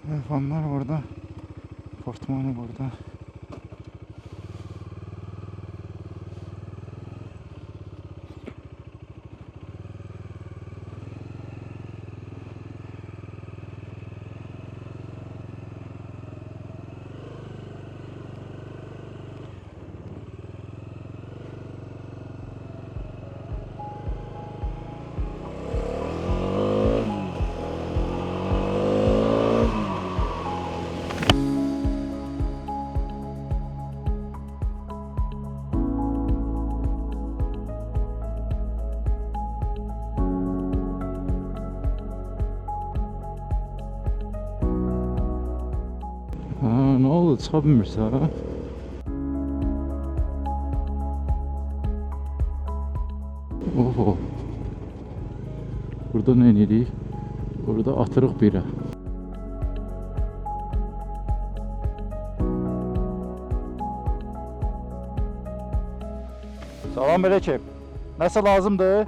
Telefonlar burada. Portmani burada. Ne oldu? Çıxa bilmirsən? Oho. Burada ne edirik? Burada atırıq birə. Salam aleyküm. Nəsə lazımdır?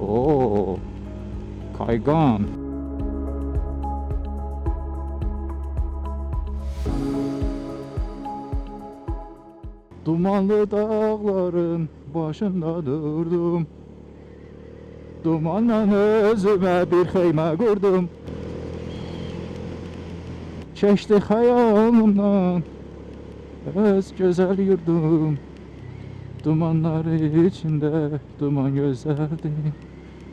Oo, kaygan. Dumanlı dağların başında durdum. Dumanla özüme bir xeymə qurdum. Keçdi xəyalımdan öz gözəl yurdum. Dumanlar içinde duman gözlerdi.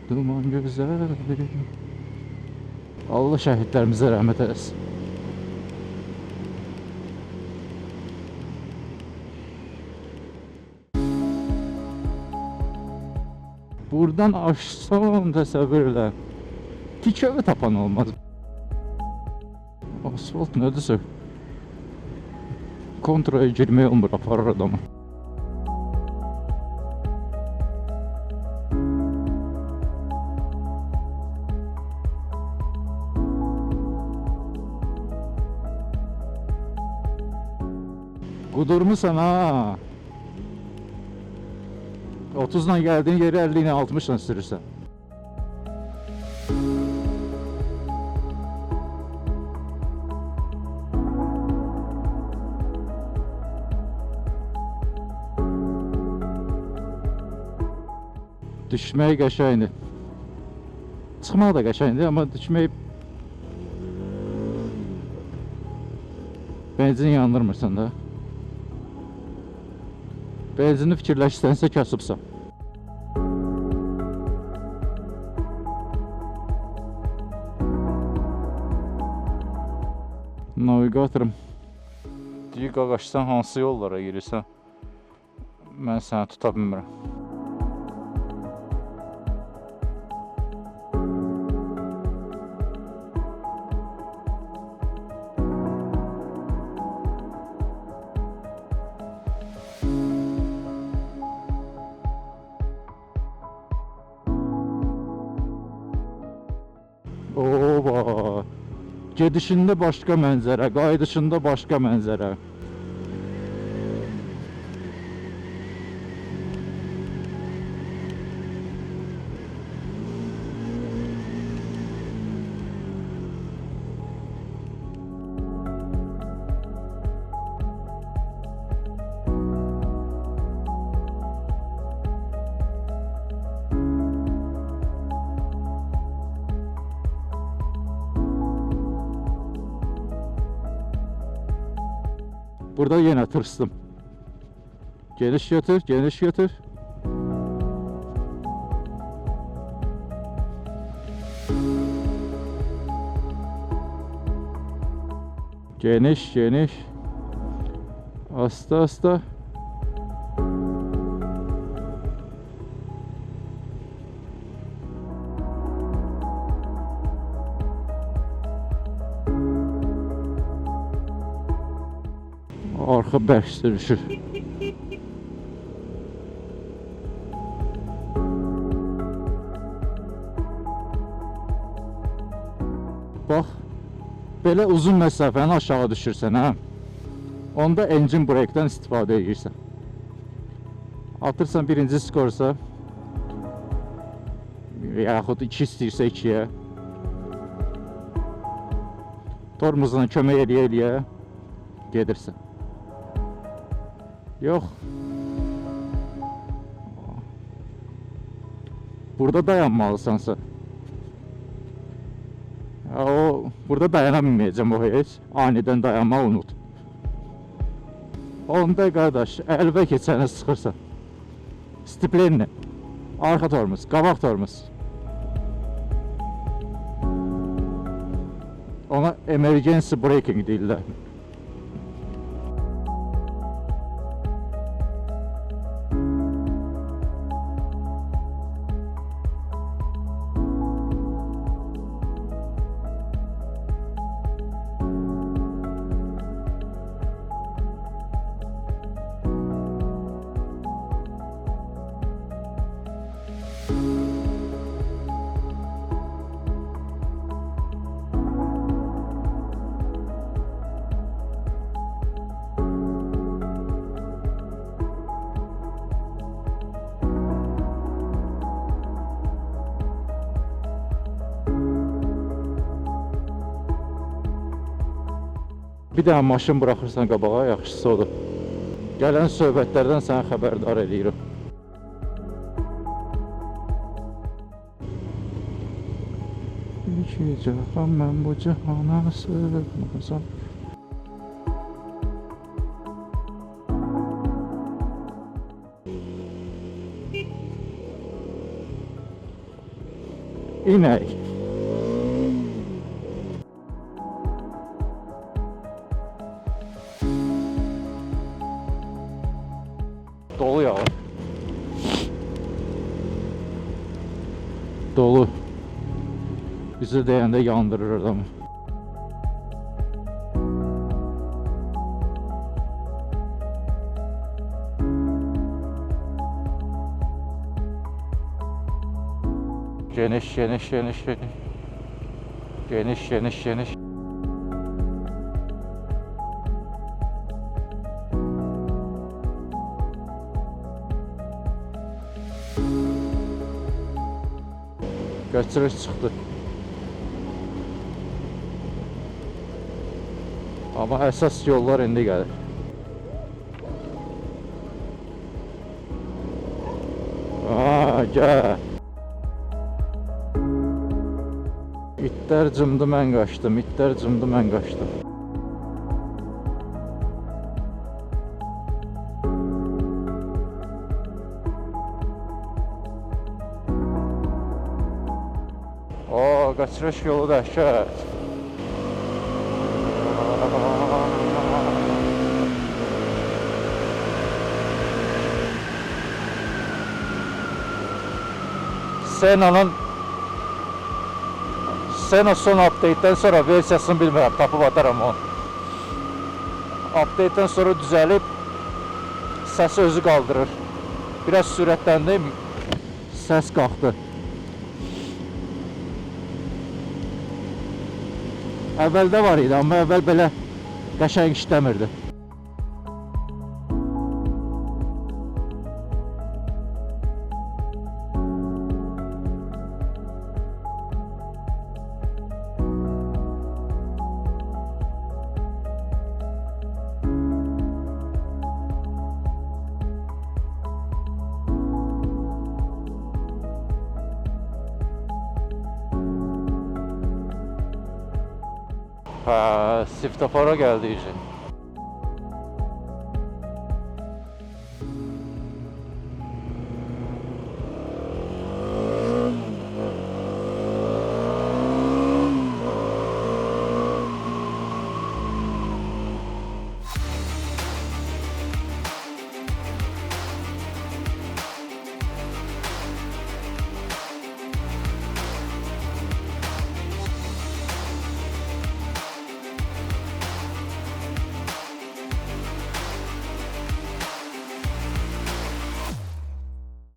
Duman gözlerdi. Allah şəhidlərimizə rəhmət eləsin. Buradan aşsam təsəvvür elə. Tikövü tapan olmaz. Asfalt nədirsə? Kontraya girmək olmur, aparır adamı. Kudurmusan ha. 30'dan geldiğin yeri 50 ile 60'dan sürürsen. Düşmək qəşəngdir. Çıxmaq da qəşəngdir, amma düşmək benzin yandırmırsan da. Benzini fikirləşsənsə kasıbsan. Navigatorum deyir qaqaşsan hansı yollara girirsən mən səni tuta bilmirəm. Oba. Gedişində başqa mənzərə, qayıdışında başqa mənzərə. Burada yine tırstım. Geniş götür, geniş götür. Geniş, geniş. Asta, asta. Arka bərk sürüşür. Bax, belə uzun məsafəni aşağı düşürsən, hə? Onda engine brake-dən istifadə edirsən. Atırsan birinci skorsa, yaxud 2 istəyirsə 2-yə. Tormozuna kömək eləyə-eləyə gedirsən. Yox. Burada dayanmalısansa, burada dayanamayacağım o heç. Anidən dayanma unut. Onda qardaş, əlbə keçəni sıxırsan. Stiplenlə, arxa tormoz, qabaq tormoz. Ona emergency braking deyirlər. Bir dənə maşın buraxırsan qabağa, yaxşısı odur. Gələn söhbətlərdən səni xəbərdar edirəm. İki cahan, mən bu cahana sığmazam. İnək. Dolu yağır. Dolu. Bizi deyəndə yandırır adamı. Geniş, geniş, geniş, geniş. Geniş, geniş, geniş. Götürüş çıxdı. Amma əsas yollar indi gəlir. Gəl. İtlər cımdı, mən qaçdım. İtlər cımdı, mən qaçdım. Qaçırış yolu dəhşət. Sena son update'dən sonra versiyasını bilmirəm, tapıb ataram onu. Update'dən sonra düzəlib səsi özü qaldırır. Biraz sürətləndim, səs qalxdı. Əvvəldə var idi, amma əvvəl belə qəşəng işləmirdi. Siftafora geldi iyice.